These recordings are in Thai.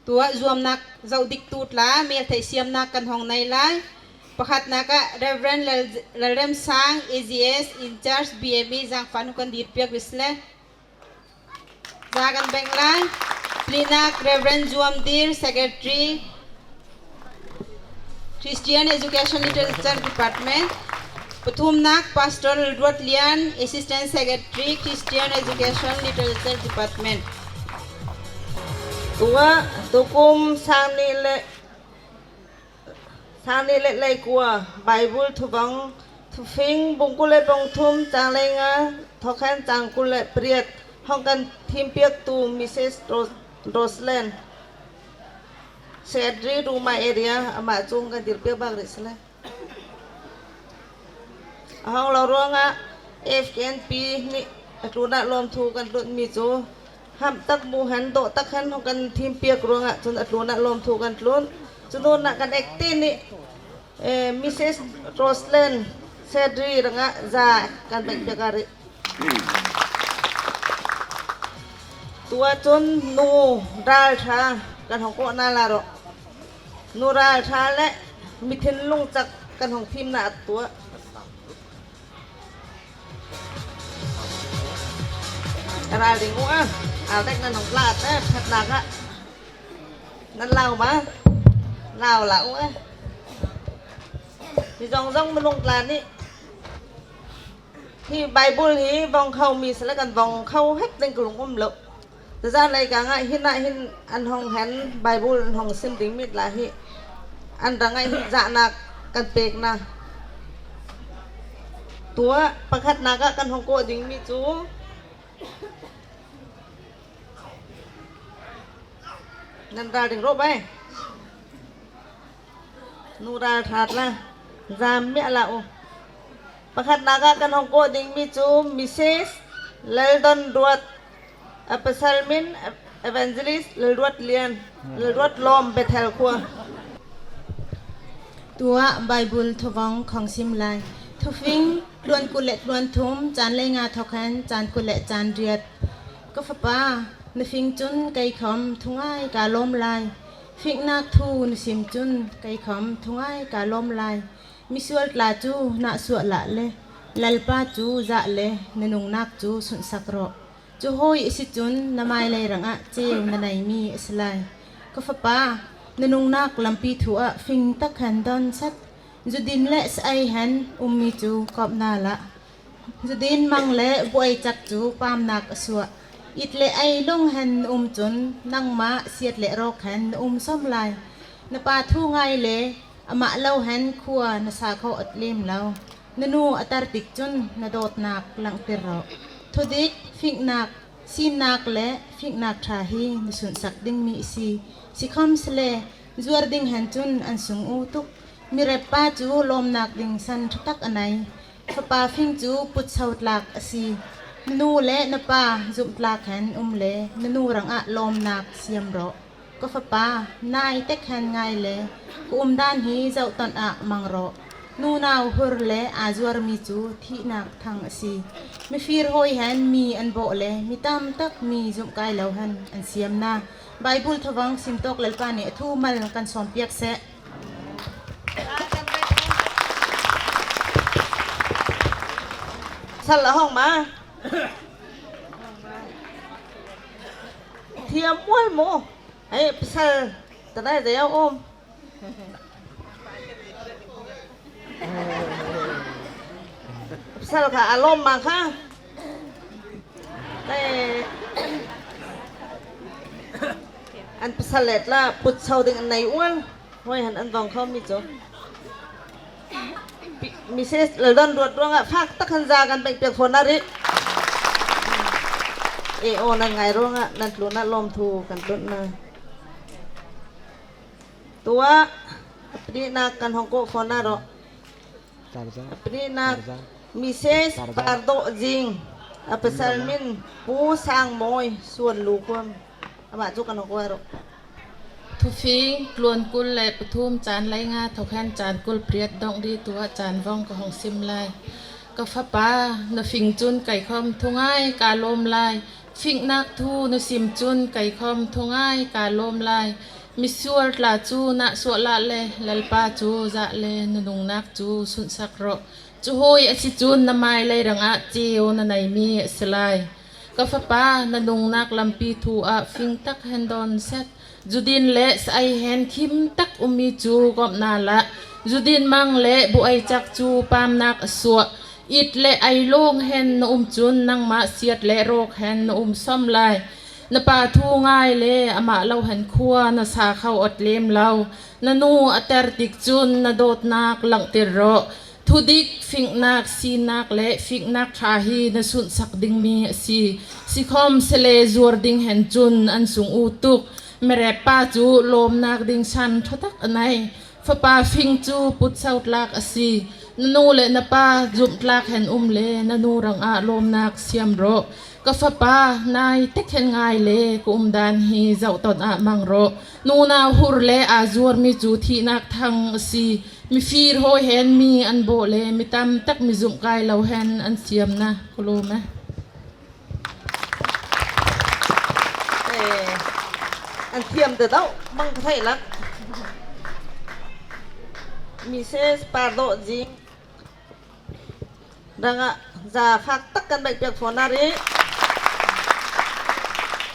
ตัว Zuamnak zawdik tut la mel thai siam nak kan hong nai lai pakhat naka Reverend lâwm sang AGS in charge BME jang panu kan dir piak wisle jagan beng lai Plinak Reverend Zuamdir Secretary Christian Education Literature Department Pathumnak Pastor Ldwat Lian Assistant Secretary Christian Education Literature Department tua tukum sang ni le Laikulh Bible thu vong thu phing bung kulh bong thum chang le nga thokhan chang kulh priat hong kan thim piak tu Mrs. Rosland Secretary Ruma area amah chung kan dir piak bag resla Hawng lo ronga FKNP ni atuna lâwmthu kan lut mi chu ham tak mu han do tak han hong kan thim piak ronga chun atuna lâwmthu kan tlun chun na kan actin ni Mrs. Rosland Secretary ranga za kan bek piakari tua chun nu ral tha kan hong ko na la ro nu ral tha le mithin lung chak kan hong thim na tua ral ding wa al tek nan hong plat phat nak á nan lao ma lao lão á thì zawzawngมันลงกลานนี่ที่ไบเบิลนี้วองเข้ามีสละกันวองเข้าเฮ็ดเป็นกลุ่มลบแต่จานอะไรกันไงหินน่ะหินอันห้องหันไบเบิลห้องซิมติงมิดละหิอันรังไงหินจะนักกันเปกนะตัวประคัดนักกันห้องโกดิงมิจูนันราดิงรบไปนูราทัดละจามเมียละโอประคัดนักกันห้องโกดิงมิจูมิเซสเลดอนดวดPathian Evangelical เลดวดเลียนเลดวดล้อมไปแถวครัวตัวไบเบิลทวังของซิมไลทุฟิงล้วนกุเลล้วนทุมจานเลงาทอคันจานกุเลจานเรียดก็ฟ้าป้านฟิงจุนไก่ขอมทุ่งไอกาล้มลายฟิกนักทูนซิมจุนไก่ขอมทุ่งไอกาล้มลายมิสวลลาจูนาสวดละเลLALPAจูจะเลนนุงนักจูสุนสักรอจูโฮยสิจุนนามายเลยรังอะเจียวนายมีสลายก็ฟ้าป้านนุงนักลำปีถัวฟิงตักหันดอนสัตจุดินเละสไอหันมีจูกอบนาละจุดินมังเละบวยจักจูปามนักสวะอิดเละไอลงหันจุนนั่งมาเสียดเละรอกหันส้มลายนปาทูไงเละอมะเล่าหันขัวนสาเขาอัดเล่มเล่านนูอัตรติกจุนนโดดนักหลังเตรอทุดิกฟิกนักซีนักเละฟิกนักทาฮีนสุนสักดิ้งมีสิคอมสเลจวดดิ้งหันจุนอันสุงอุตุกมีเรป้าจูลมนักดิ้งสันทักอันไหนฟป้าฟิงจูปุดเสาหลักสีนูเละนป้าจุบหลักหันเละนูรังอะลมนักเสียมรอก็ฟป้านายเต็กหันไงเละกุด้านฮีเจ้าตอนอะมังรอนูนาวฮุรเละอาจวรมีจูที่นักทางสีมีฟีร์หอยหันมีอันโบเละมีตามตักมีจุบไกเหลาหันอันเสียมนาไบเบิลทวังสิมตกLALPAเนี่ยทูมัลกันสอมเปียกเสะสันละห้องมาเทียมม้วนโมไอ้สันจะได้เดี๋ยวอมสันค่ะอารมณ์มาค่ะแต่อันสลัดละปุดเสาดึงอันไหนอ้วนไว้หันอันตองเขามีจ้ะมิเซสเลยดอนรวดร่วงอ่ะพักตะขันจากันไปเปียกฝนนาริโอนั่นไงร่วงอ่ะนั่นหลุนนั่นลมทูกันต้นนะตัวปนีนักกันฮองโกฝนน่ะหรอปนีนักมิเซสปาร์โตจิงPathianปูสร้างมอยส่วนลูกความอามาจุกันฮองโกหรอทุฟีกลวนกุลและปทุมจานไรงาทอแคนจานกุลเปรียดดองดีตัวจานว่องก็ของซิมลายก็ฟ้าป้านฟิงจุนไก่คอมทุ่งไอกาลมลาย ฟิกนักทูนุสิมจุนไก่คอมทงง่ายกาลมลายมิสวลลาจูนะสวละเลลลปาจูจะเลนนุงนักจูสุนสักโรจูโฮยอสิจุนนามายเลยรังอาเจียวนันไนมีสลายกาฟปานนุงนักลำปีทูอาฟิงตักเฮนดอนเซตจูดินเละไซเฮนคิมตักอุมิจูกอบนาละจูดินมังเละบุไอจักจูปามนักสวอิดเละไอโลงเฮนนอุมจุนนังมาเสียดเละโรคเฮนนอุมซ้ำลายนปาทูง่ายเละอามาเราหันคัวนสาเข้าอดเลมเรานนูอัตรติกจุนนโดดนักหลังติรอทุดิกฟิกนักซีนักเละฟิกนักทาฮีนสุนสักดิ่งมีsiคอมเสเลจวดดิ่งเห็นจุนอันสูงอุตุกเมเรป้าจูลมนักดิ่งชันทตักอันไหนฟปาฟิงจูปุตเซาตลักสีนนูเลนปาจุบลักเห็นเลนนูรังอาลมนักเสียมโรก็ฟปานายเต็กเห็นง่ายเลกุมดานฮีเจ้าตอนอามังโรนูนาหุรเลอาจวดมีจูที่นักทางสีมีฟีร์โฮเห็นมีอันโบเลมีตามตักมีจุ่มกายเราเห็นอันเสียมนะคุโลไหมอันเทียมแต่เต้าบังไทยลักมีเซสปาโดจิงดังอ่ะจะฟักตักกันแบบเปียกฝนนารี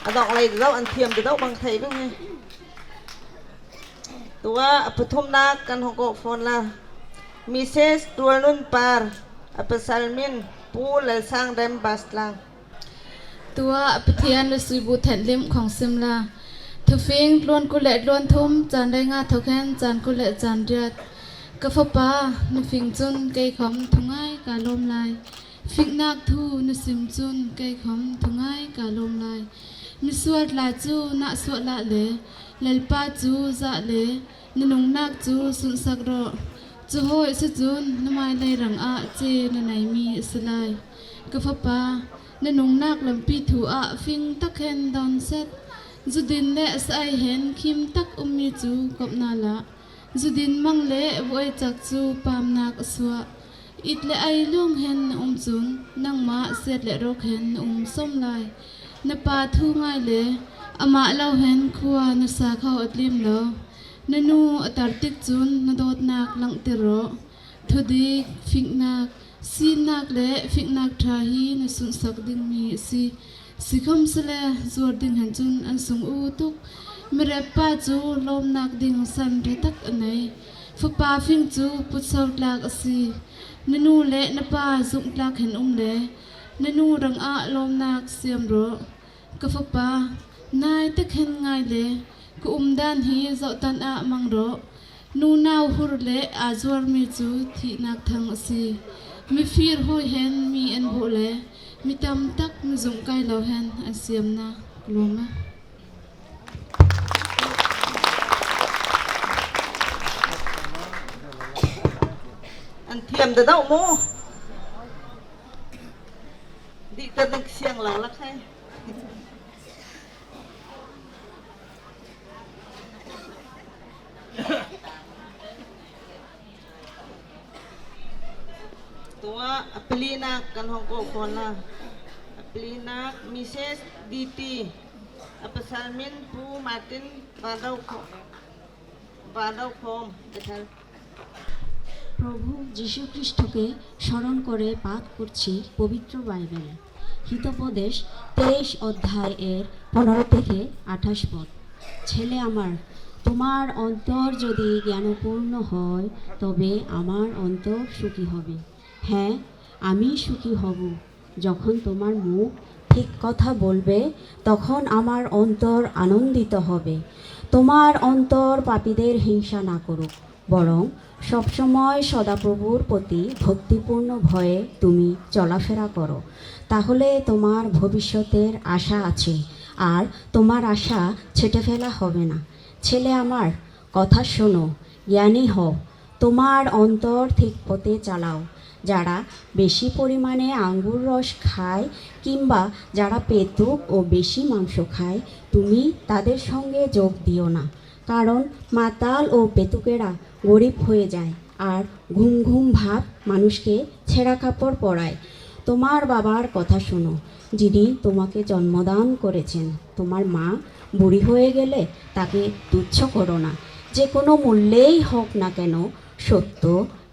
อันดอกอะไรแต่เต้าอันเทียมแต่เต้าบังไทยบ้างไงตัวปฐมนักกันหงกฝนละมีเซสตัวนุ่นปาร์อปสัลมินปูเลสังเดมบัสลังตัวปฏิญาณสุบุแทนลิมของซิมลาทุฟิงล้วนกุเลล้วนทุ่มจานได้งาเท่าแค้นจานกุเลจานเดือดกฟปานฟิงจุนไก่ขมทุงง่ายกาลมลายฟิกนักทูนซิมจุนไก่ขมทุงง่ายกาลมลายมิสวดลาจูนักสวดละเลลลปาจูจะเลนนุงนักจูสุนสักโรจูโฮยสจุนนมายเลยรังอาเจนไหนมีสลายกฟปานนุงนักลำปีถูอาฟิงตักเฮนดอนเซตจุดินเละสายเห็นคิมตักมีจูกับนาละจุดินมังเละบวยจักจูปามนักสวะอิดเละไอล่วงเห็นจุนนังมาเสียดเละรกเห็นส้มลายนปาทูง่ายเละอามาเราเห็นคัวนสาเข้าอัดลิมเลนนูอัตรติกจุนนโดดนักหลังติรอทุดิกฟิกนักซีนักเละฟิกนักทาฮีนสุนสักดิ่งมีsi khom sele zuar ding han chun an sung u tuk mere pa chu lom nak ding san the tak anai fa pa phing chu put sau tlak asi nanu le na pa zum tlak hen le nanu rang a lom nak siam ro ka fa pa nai tak hen ngai le ku dan hi zo tan a mang ro nu naw hur le a zuar mi chu thi nak thang asi mi fir hoi hen mi an bo le mi tam tak mi zum kai lo hen a siam na lomaอันเทียมแต่เต้าโมดิแต่ตึกเสียงเราละใครตัวอัปลีนักกันห้องโกคนละอัปลีนักมิเซสดีตีอัปสัลมินปูมาร์ตินบาดาวโคมเด็กপ্রভু যীশু খ্রিস্টকে স্মরণ করে পাঠ করছি পবিত্র বাইবেল হিতোপদেশ 23 অধ্যায় এর 15 থেকে 28 পদ ছেলে আমার তোমার অন্তর যদি জ্ঞানপূর্ণ হয় তবে আমার অন্তর সুখী হবে হ্যাঁ আমি সুখী হব যখন তোমার মুখ ঠিক কথা বলবে তখন আমার অন্তর আনন্দিত হবে তোমার অন্তর পাপীদের হিংসা না করুক বরং সবসময় সদাপ্রভুর প্রতি ভক্তিপূর্ণ ভয়ে তুমি চলাফেরা করো তাহলে তোমার ভবিষ্যতের আশা আছে আর তোমার আশা ছেটে ফেলা হবে না ছেলে আমার কথা শোনো জ্ঞানী হও তোমার অন্তর ঠিক পথে চালাও যারা বেশি পরিমাণে আঙ্গুর রস খায় কিংবা যারা পেতুক ও বেশি মাংস খায় তুমি তাদের সঙ্গে যোগ দিও না কারণ মাতাল ও পেতুকেরা গরিব হয়ে যায় আর ঘুম ঘুম ভাব মানুষকে ছেঁড়া কাপড় পরায় তোমার বাবার কথা শোনো, যিনি তোমাকে জন্মদান করেছেন। তোমার মা বুড়ি হয়ে গেলে তাকে তুচ্ছ করো না। যে কোনো মূল্যেই হোক না কেন সত্য,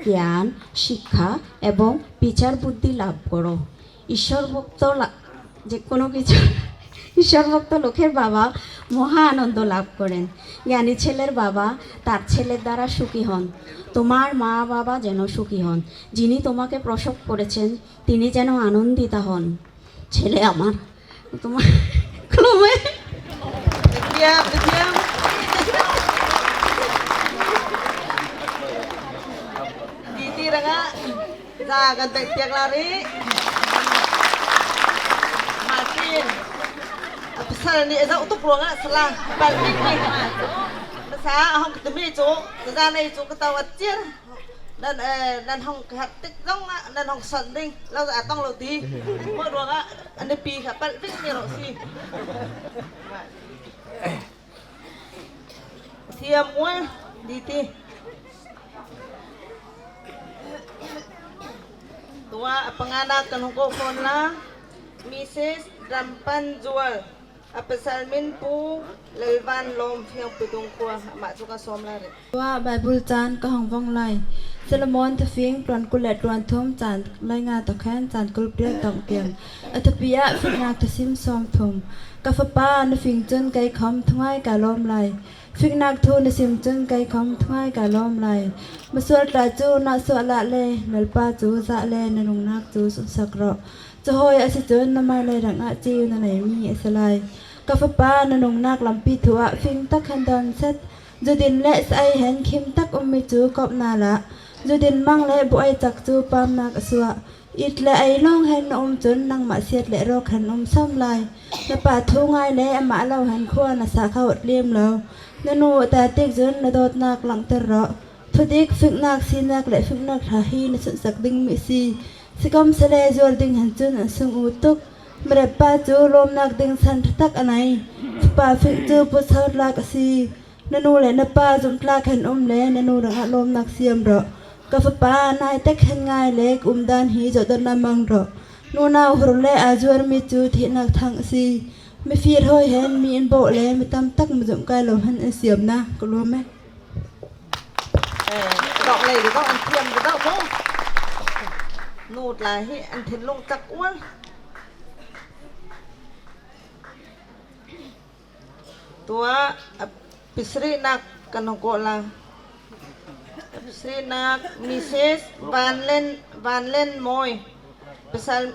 জ্ঞান, শিক্ষা এবং বিচার বুদ্ধি লাভ করো। যে কোনো কিছু ঈশ্বরভক্ত লোকের বাবা মহা আনন্দ লাভ করেন। জ্ঞানী ছেলের বাবা তার ছেলের দ্বারা সুখী হন। তোমার মা বাবা যেন সুখী হন। যিনি তোমাকে প্রসব করেছেন তিনি যেন আনন্দিতা হন। ছেলে আমার, তোমার Diam. Titi nga, jangan tiak lari. Makin. Pasal ni esa utuk ruang selah balik ni. Masa Hawng ketemu itu, kesana itu ketawa cia. Dan Hawng kehatik dong, dan Hawng sanding, lalu atong lalu di. Mau ruang ane pi kapal pik ni rosi. Siam mua diti. Tua penganak kan hukum pona Mrs. Rampanjual apesalmin pu lelvan lom yang pitung kuah mak suka somlare. ว่าไบเบิลจานก็ห้องว่องไล่เซลมอนทฟิงปลอนกุเลตรวนทมจานรายงานต่อแค้นจานกุลเปรียตองเกียงอัตปิยะฟิกนาทซิมซอมทมกาฟป้านฟิงจนไกคอมทั้งไงกาลอมไลฟิกนักทูนซิมจนไกคอมทั้งไงกาลอมไลมาสวดตาจูนาสวดละเลนลปาจูซะเลนนงนักจูสุสักรอจะหอยอสิจนนำมาเลยดังอาจิวนไหนมีอสไลกาฟป้านนงนักลำปีถัวฟิงตักขันดอนเซตจูดินเละไอเห็นคิมตักมิจูกอบนาละจูดินมังเละบุไอจักจูปามนักสวะอิดเละไอล่องเห็นจนนังมาเสียดเละรอกเห็นซ้ำลายและป่าทุ่งไอเละมาเล่าเห็นขั้วน่ะสาเขาเลี่ยมแล้วนนูแต่ติ๊กจนนโดดนักหลังเตระทุดิกฝึกนักซีนักและฝึกนักทาฮีนสุดสักดิ้งมิซีสิกอมเสลจวลดิ้งหันจนสุงอุตุกเมื่อป่าจูลมนักดิ้งสันทักอันไหนป่าฝึกจูปุษย์ลากซีนนูและนป้าจุ่มตลาเห็นเละนนูดังลมนักเสียมรอกาฟป้านายเต็กเห็นง่ายเล็กดานฮีจดนำมังรอนูนาวฮรุเละอาจวนมีจูที่นักทางซีไม่ฟีดห้อยเห็นมีอินโบเละไม่ตามตักมาจุ่มกายลมหันเสียมนะก็รู้ไหม Đọc này thì có ăn thiềm thì đậu mô. Nụt là hi ăn thịt lông chắc uống. Tua pisri nak kan gọi là pisri nak Mrs. Van lên môi. Pasal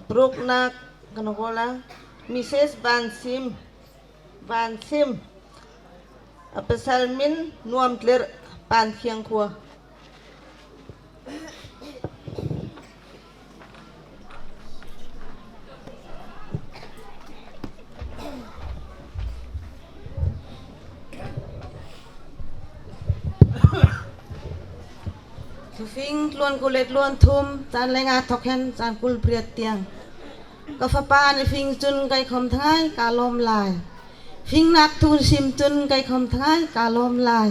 Bruknak kan gọi là Mrs. Van Sim Pesalmin nuam tler pan khiang khua Phing luan kulet luan thum chan lenga thokhen chan kul priat tiang ka fa pa ni phing chun kai khom thangai ka lom lai phing nak tu sim chun kai khom thangai ka lom lai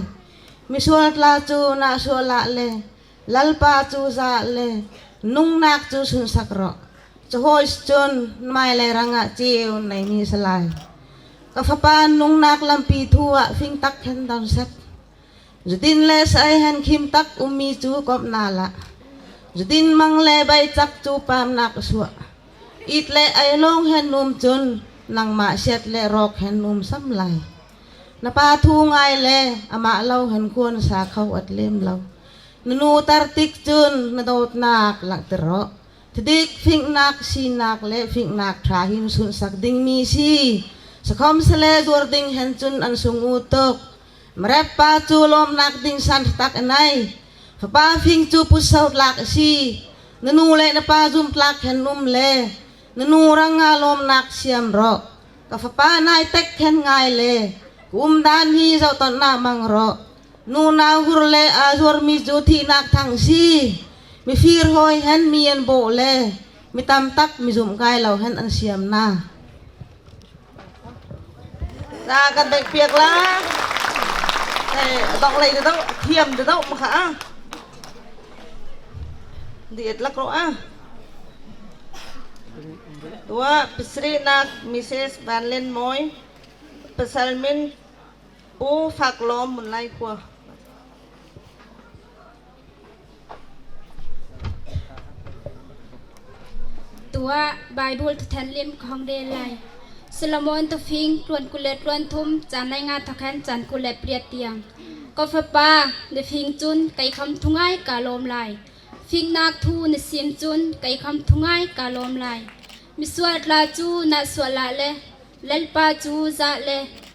mi sual la chu na sual la le lalpa chu za le nung nak chu sun sakro chu hoi chun mai le ranga chiu nai mi salai ka fa pa nung nak lampi thua phing tak khen don set Judin le sai han kim tak umi chu kop nala Judin mang le bai chak chu pam nak suwa It le ai long hen num chun nang ma set le rok hen num sam lai Na pa thu ngai le ama lau hen kuon sa khau at lem lau Nunu tar tik chun na dot nak lak tero Tidik fing nak si nak le fing nak trahin sun sak ding mi si Sakom sele dur ding hen chun an sung utok Merepa chu lom nak ding san tak anai pa phing chu pu saut lak si nanu le na pa zum tlak hen num le nanu ranga lom nak siam ro ka pa nai tek hen ngai le dan hi zau ton na mang ro nu na hur le azur mi ju thi nak thang si mi fir hoi hen mi en bo le mi tam tak mi zum kai lau hen an siam na ra kan bek piak la động lại đâu thiềm từ đâu mà khá diệt lắc rõ tua Sri nak Mrs. Van Len Moy pesalmin pu phak lom mun lai kwaตัวไบเบิลแทนเล่มของเดลัยสโลมอนตัวฟิงรวนกุเลตรวนทุ่มจานในงานทอแคนจันกุเลเปรียเตียงกอฟปาในฟิงจุนไก่คำทุ่งไงกาลมลายฟิงนักทูในเสียมจุนไก่คำทุ่งไงกาลมลายมิสวดลาจูนัสวลาเลเลลปาจูซาเล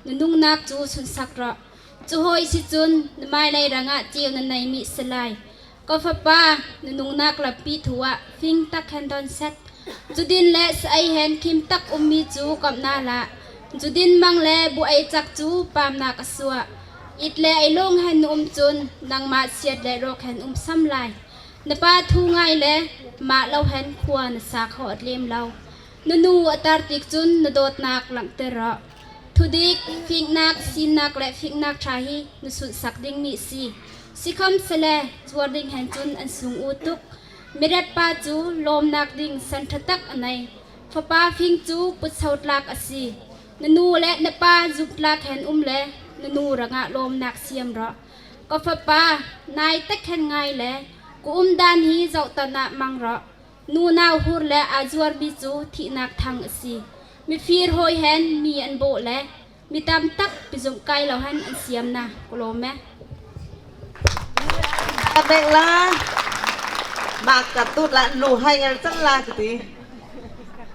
นนุ่งนักจูสุนสักระจูโฮยสิจุนในไม้ในรังอาเจียวในมิสลายกอฟปานนุ่งนักลับปีถัวฟิงตักแคนดอนเซตจุดินและสไอเห็นคิมตักมีจูกับนาละจุดินมังและบุไอจักจูปามนากสัวอิดและไอลงเห็นจุนนางมาเสียดและโรคเห็นซ้ำลายนป้าทูง่ายและมาเราเห็นควรสาขอดเลี้ยมเรานูอัตารติกจุนนโดดนักหลังเตระทุดิกฟิกนักซีนักและฟิกนักชาฮีนสุดสักดิ่งมีสิคำเสลจวดดิ่งเห็นจุนอันสูงอุตุกมีเร็ดป้าจูลมนักดิ่งสันทตักอันไหนฟป้าฟิงจูปุดเสาตลากอสีนูและนป้าจุกลากเห็นและนูระงะลมนักเสียมระก็ฟป้านายตักเห็นไงและกูดานฮีเจ้าตนะมังระนูนาวหูและอาจวรบิจูที่นักทางอสีมีฟีร์หอยเห็นมีอันโบและมีตามตักปิจงไกเราเห็นอันเสียมนะกลมไหม เบกละมากกับตุดละหนูให้เงินจังละสิ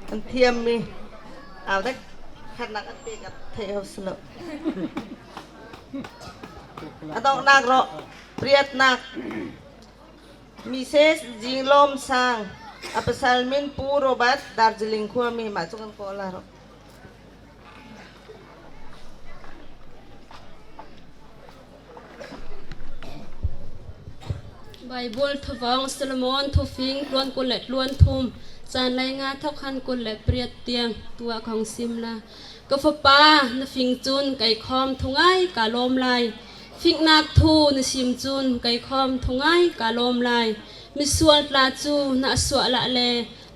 มันเทียมมีเอาได้ขนาดอันเปียกับเทลสลบอันต้องนักเราเปรียดนักมิเซสจิงลมสังอัปสัลมินปูโรบัตดาร์จิลิงขัวมีมาจุกันโคลาโรไบเบิลทวังสโลมอนทุฟิงล้วนกุเลตล้วนทุมจานไรงาทับคันกุเลตเปรียดเตียงตัวของซิมลากฟปานฟิงจุนไก่คอมทุงไอกาลมลายฟิกนักทูนซิมจุนไก่คอมทุงไอกาลมลายมิส่วนลาจูนัสวละเล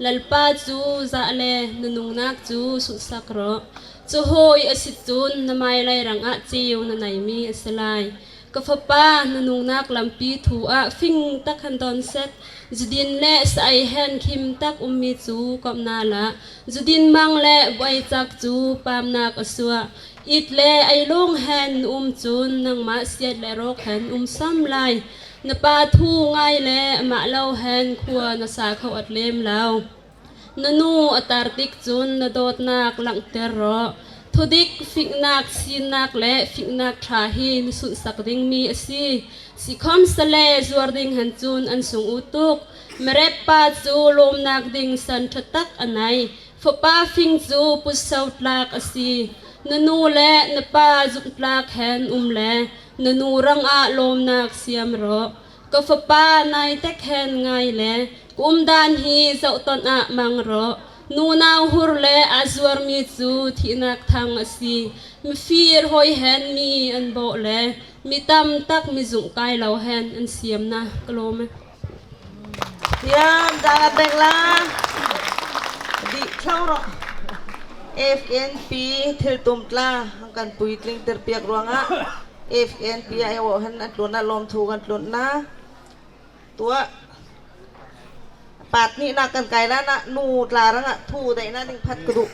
ลัลปาจูซาเลนนุงนักจูสุสักระจูโฮยอสิจุนนไม่ไรรังอาจิวนไหนมีอสลายกฟปานนุงนักลำปีถูอาฟิงตักขันตอนเซตจุดินและสายแฮนคิมตักมีจูกับนาละจุดินมังและไวจักจูปามนักอสวะอิดและไอลงแฮนจุนนังมาเสียดและโรคแฮนซ้ำลายนปาทูง่ายและมาเล่าแฮนขัวนสาเขาอัดเล่มเล่านนูอัตารติกจุนนโดดนักหลังเตรอทุดิกฟิกนักซีนักและฟิกนักชาฮีนสุดสักดิ่งมีสิคอมสเลจวดดิ่งหันจุนอันสูงอุตุกเมเรปาจูลมนักดิ่งสันทตักอันไหนฟป้าฟิงจูปุสาวตลากนนูและนปาจุตลากแฮนและนนูรังอาลมนักเสียมรอกฟป้านายเตกแฮนไงและกุมดานฮีเจ้าตนอะมังรอนูนาวหูและอาจวรมีจูที่นักทางมีฟีร์หอยแฮนมีอันโบและมีตำตักมีจุงไกเหล่าแฮนอันเสียมนะกลัวไหมยามจางเบกละดิเข้ารอ FKNP ทิลตุมตลาหังกันปุยตลิงเตอร์เปียกรวงอ่ะ FKNP ไอวอหันอัดลุนอารมณ์ถูกันลุนนะตัวปาดนี่นักกันไกลแล้วนะนูตลารังอ่ะทูแต่นั่นยังพัดกระดูก